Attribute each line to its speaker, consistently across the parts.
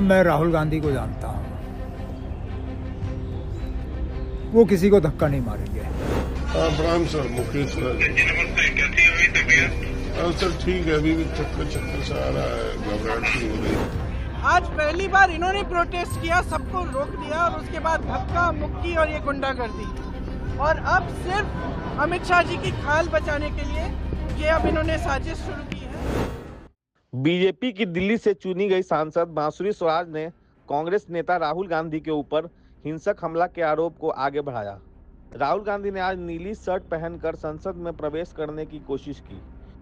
Speaker 1: मैं राहुल गांधी को जानता हूँ, वो किसी को धक्का नहीं मारेंगे।
Speaker 2: प्रणाम सर, मुकेश सर ठीक है, अभी भी चक्कर से आ रहा है, घबराहट सी हो रही है।
Speaker 3: आज पहली बार इन्होंने प्रोटेस्ट किया, सबको रोक दिया और उसके बाद धक्का मुक्की और ये गुंडागर्दी, और अब सिर्फ अमित शाह जी की खाल बचाने के लिए ये अब इन्होंने साजिश शुरू की है।
Speaker 4: बीजेपी की दिल्ली से चुनी गई सांसद बांसुरी स्वराज ने कांग्रेस नेता राहुल गांधी के ऊपर हिंसक हमला के आरोप को आगे बढ़ाया। राहुल गांधी ने आज नीली शर्ट पहनकर संसद में प्रवेश करने की कोशिश की।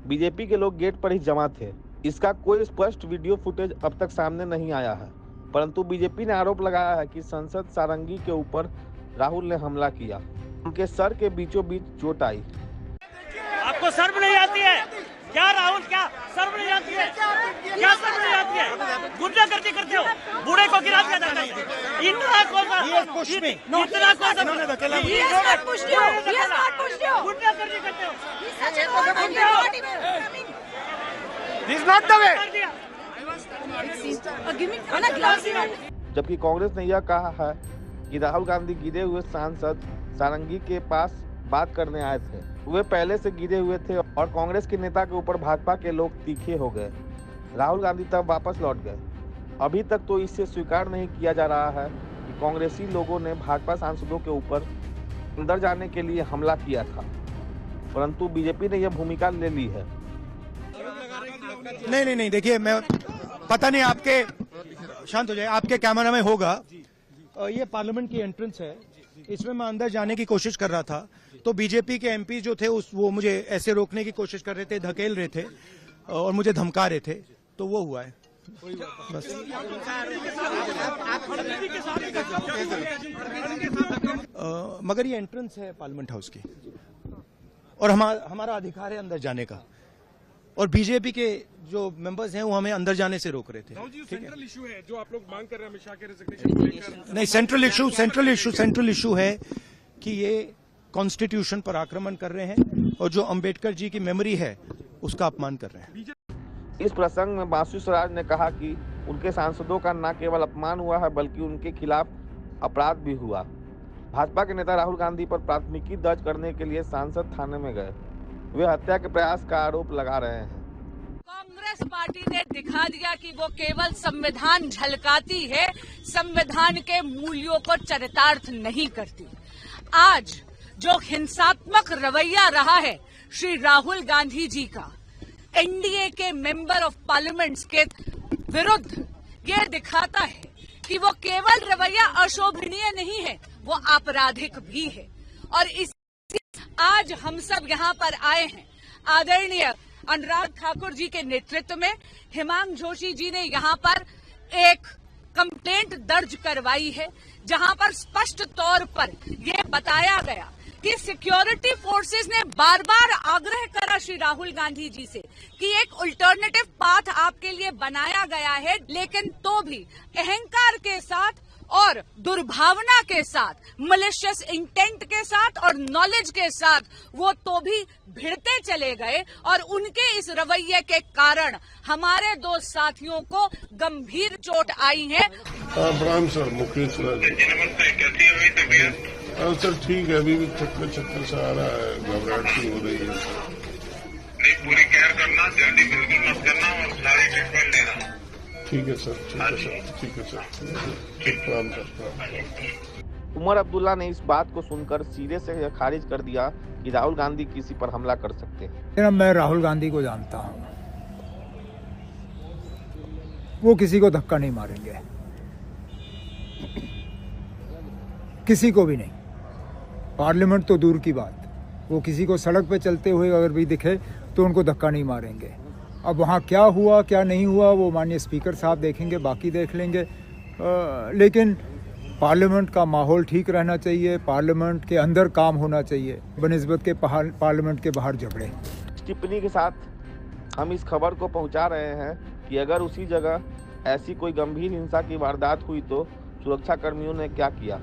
Speaker 4: बीजेपी के लोग गेट पर ही जमा थे। इसका कोई स्पष्ट वीडियो फुटेज अब तक सामने नहीं आया है, परंतु बीजेपी ने आरोप लगाया है कि संसद सारंगी के ऊपर राहुल ने हमला किया। उनके सर के बीचों बीच चोट आई।
Speaker 5: आपको शर्म नहीं आती है क्या राहुल? क्या शर्म नहीं आती है? क्या शर्म नहीं आती है? गुंडा करते हो, बूढ़े को गिरा दिया जाता है। इतना कौन सा गुंडा करते हो?
Speaker 4: जबकि कांग्रेस ने यह कहा है कि राहुल गांधी गिरे हुए सांसद सारंगी के पास बात करने आए थे। वे पहले से गिरे हुए थे और कांग्रेस के नेता के ऊपर भाजपा के लोग तीखे हो गए। राहुल गांधी तब वापस लौट गए। अभी तक तो इससे स्वीकार नहीं किया जा रहा है कि कांग्रेसी लोगों ने भाजपा सांसदों के ऊपर अंदर जाने के लिए हमला किया था, परंतु बीजेपी ने यह भूमिका ले ली है।
Speaker 1: नहीं, देखिए, मैं पता नहीं, आपके शांत हो जाए, आपके कैमरा में होगा। ये पार्लियामेंट की एंट्रेंस है, इसमें मैं अंदर जाने की कोशिश कर रहा था, तो बीजेपी के एमपी जो थे वो मुझे ऐसे रोकने की कोशिश कर रहे थे, धकेल रहे थे और मुझे धमका रहे थे, तो वो हुआ है बस। मगर ये एंट्रेंस है पार्लियामेंट हाउस की और हमारा अधिकार है अंदर जाने का, और बीजेपी के जो मेंबर्स हैं वो हमें अंदर जाने से रोक रहे थे।
Speaker 2: सेंट्रल इशू है जो आप लोग मांग कर रहे हैं अमित शाह के रेजिग्नेशन को लेकर।
Speaker 1: नहीं, सेंट्रल इशू है कि ये कॉन्स्टिट्यूशन पर आक्रमण कर रहे हैं और जो अंबेडकर जी की मेमोरी है उसका अपमान कर रहे हैं।
Speaker 4: इस प्रसंग में बांसुरी स्वराज ने कहा कि उनके सांसदों का न केवल अपमान हुआ है बल्कि उनके खिलाफ अपराध भी हुआ। भाजपा के नेता राहुल गांधी पर प्राथमिकी दर्ज करने के लिए सांसद थाने में गए। वे हत्या के प्रयास का आरोप लगा रहे हैं।
Speaker 6: कांग्रेस पार्टी ने दिखा दिया कि वो केवल संविधान झलकाती है, संविधान के मूल्यों को चरितार्थ नहीं करती। आज जो हिंसात्मक रवैया रहा है श्री राहुल गांधी जी का एनडीए के मेंबर ऑफ पार्लियामेंट के विरुद्ध, ये दिखाता है कि वो केवल रवैया अशोभनीय नहीं है, वो आपराधिक भी है। और इस आज हम सब यहाँ पर आए हैं आदरणीय अनुराग ठाकुर जी के नेतृत्व में। हिमांग जोशी जी ने यहाँ पर एक कंप्लेंट दर्ज करवाई है, जहाँ पर स्पष्ट तौर पर यह बताया गया कि सिक्योरिटी फोर्सेस ने बार बार आग्रह करा श्री राहुल गांधी जी से कि एक अल्टरनेटिव पाथ आपके लिए बनाया गया है, लेकिन तो भी अहंकार के साथ और दुर्भावना के साथ, मलिशियस इंटेंट के साथ और नॉलेज के साथ वो तो भी भिड़ते चले गए, और उनके इस रवैये के कारण हमारे दो साथियों को गंभीर चोट आई है।
Speaker 2: प्रणाम सर, मुकेश सर ठीक है, अभी भी चक्कर से आ रहा है, घबराहट सी हो रही है।
Speaker 7: नहीं, पूरी केयर करना, जल्दी बिल्कुल मत करना और सारी ट्रीटमेंट लेना।
Speaker 2: ठीक है सर, ठीक है सर।
Speaker 4: उमर अब्दुल्ला ने इस बात को सुनकर सिरे से यह खारिज कर दिया कि राहुल गांधी किसी पर हमला कर सकते हैं।
Speaker 1: मैं राहुल गांधी को जानता हूँ, वो किसी को धक्का नहीं मारेंगे, किसी को भी नहीं। पार्लियामेंट तो दूर की बात, वो किसी को सड़क पे चलते हुए अगर भी दिखे तो उनको धक्का नहीं मारेंगे। अब वहाँ क्या हुआ क्या नहीं हुआ वो माननीय स्पीकर साहब देखेंगे, बाकी देख लेंगे। लेकिन पार्लियामेंट का माहौल ठीक रहना चाहिए, पार्लियामेंट के अंदर काम होना चाहिए बनिस्बत के पार्लियामेंट के बाहर झगड़े।
Speaker 4: टिप्पणी के साथ हम इस खबर को पहुंचा रहे हैं कि अगर उसी जगह ऐसी कोई गंभीर हिंसा की वारदात हुई तो सुरक्षा कर्मियों ने क्या किया।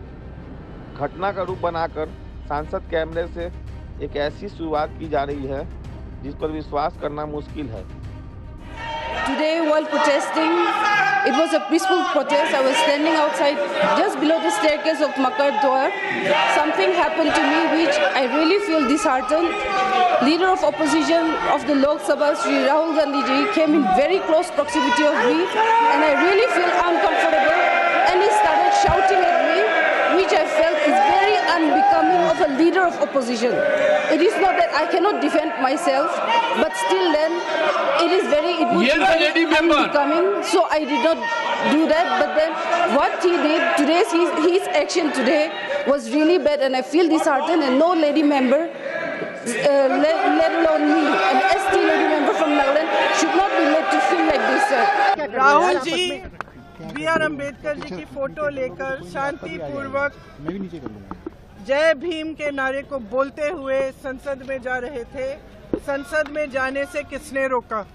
Speaker 4: घटना का रूप बनाकर सांसद कैमरे से एक ऐसी शुरुआत की जा रही है जिस पर विश्वास करना मुश्किल है।
Speaker 8: Today, while protesting, it was a peaceful protest. I was standing outside just below the staircase of Makar Dwar. Something happened to me which I really feel disheartened. Leader of opposition of the Lok Sabha, Shri Rahul Gandhi ji, came in very close proximity of me, and I really feel uncomfortable. And he started shouting at me, which I felt is very unbecoming of a leader of opposition. It is not that I cannot defend myself, but still then it would be very unbecoming. So I did not do that. But then what he did today, his action today was really bad, and I feel disheartened. And no lady member, let alone me, an ST lady member from Nagaland, should not be made to feel like this, sir.
Speaker 3: Rahul ji B.R. Ambedkar ji की photo लेकर शांतिपूर्वक जय भीम के नारे को बोलते हुए संसद में जा रहे थे। संसद में जाने से किसने रोका?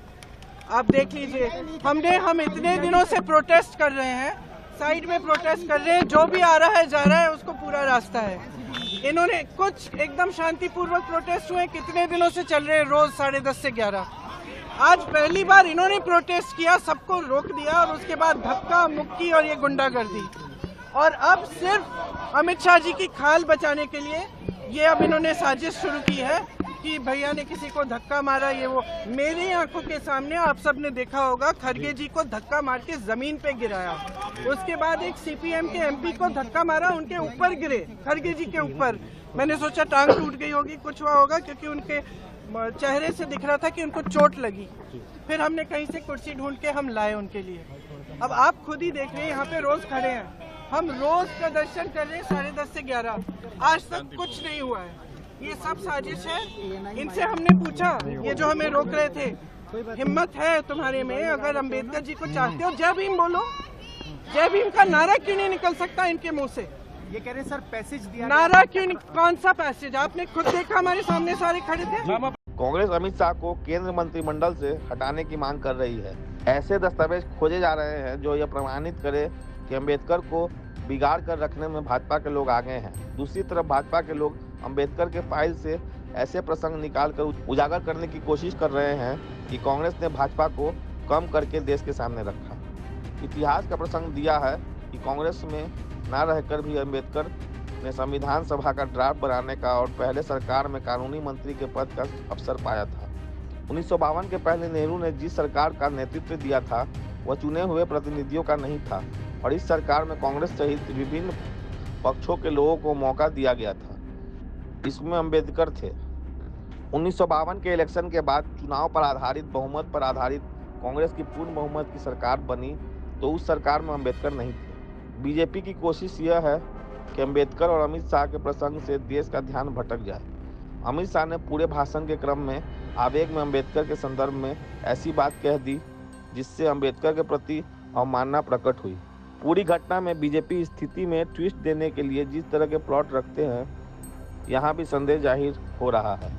Speaker 3: आप देख लीजिए, हम इतने दिनों से प्रोटेस्ट कर रहे हैं, साइड में प्रोटेस्ट कर रहे हैं, जो भी आ रहा है जा रहा है, उसको पूरा रास्ता है। इन्होंने कुछ एकदम शांतिपूर्वक प्रोटेस्ट हुए, कितने दिनों से चल रहे हैं, रोज 10:30 से 11। आज पहली बार इन्होंने प्रोटेस्ट किया, सबको रोक दिया, और उसके बाद धक्का मुक्की और ये गुंडागर्दी। और अब सिर्फ अमित शाह जी की खाल बचाने के लिए ये अब इन्होंने साजिश शुरू की है कि भैया ने किसी को धक्का मारा, ये वो। मेरी आंखों के सामने आप सब ने देखा होगा, खड़गे जी को धक्का मार के जमीन पे गिराया। उसके बाद एक CPM के MP को धक्का मारा, उनके ऊपर गिरे, खड़गे जी के ऊपर। मैंने सोचा टांग टूट गई होगी, कुछ हुआ होगा, क्योंकि उनके चेहरे से दिख रहा था कि उनको चोट लगी। फिर हमने कहीं से कुर्सी ढूंढ के हम लाए उनके लिए। अब आप खुद ही देख रहे हैं, यहाँ पे रोज खड़े हैं, हम रोज प्रदर्शन कर रहे हैं 10:30 से 11। आज तक कुछ नहीं हुआ है, ये सब साजिश है। इनसे हमने पूछा, ये जो हमें रोक रहे थे, हिम्मत है तुम्हारे में, अगर अम्बेडकर जी को चाहते हो जय भीम बोलो। जय भीम का नारा क्यों नहीं निकल सकता इनके मुंह से?
Speaker 9: ये कह रहे सर पैसेज दिया,
Speaker 3: नारा क्यों नहीं? कौन सा पैसेज? आपने खुद देखा, हमारे सामने सारे खड़े थे।
Speaker 4: कांग्रेस अमित शाह को केंद्र मंत्रिमंडल से हटाने की मांग कर रही है। ऐसे दस्तावेज खोजे जा रहे हैं जो यह प्रमाणित करे कि अम्बेडकर को बिगाड़ कर रखने में भाजपा के लोग आगे हैं। दूसरी तरफ भाजपा के लोग अम्बेडकर के फाइल से ऐसे प्रसंग निकालकर उजागर करने की कोशिश कर रहे हैं कि कांग्रेस ने भाजपा को कम करके देश के सामने रखा। इतिहास का प्रसंग दिया है कि कांग्रेस में न रहकर भी अम्बेडकर ने संविधान सभा का ड्राफ्ट बनाने का और पहले सरकार में कानूनी मंत्री के पद का अवसर पाया था। 1952 के पहले नेहरू ने जिस सरकार का नेतृत्व दिया था वह चुने हुए प्रतिनिधियों का नहीं था, और इस सरकार में कांग्रेस सहित विभिन्न पक्षों के लोगों को मौका दिया गया था। इसमें अम्बेडकर थे। 1952 के इलेक्शन के बाद चुनाव पर आधारित बहुमत पर आधारित कांग्रेस की पूर्ण बहुमत की सरकार बनी, तो उस सरकार में अम्बेडकर नहीं थे। बीजेपी की कोशिश यह है कि अम्बेडकर और अमित शाह के प्रसंग से देश का ध्यान भटक जाए। अमित शाह ने पूरे भाषण के क्रम में आवेग में अम्बेडकर के संदर्भ में ऐसी बात कह दी जिससे अम्बेडकर के प्रति अवमानना प्रकट हुई। पूरी घटना में बीजेपी स्थिति में ट्विस्ट देने के लिए जिस तरह के प्लॉट रखते हैं, यहाँ भी संदेह जाहिर हो रहा है।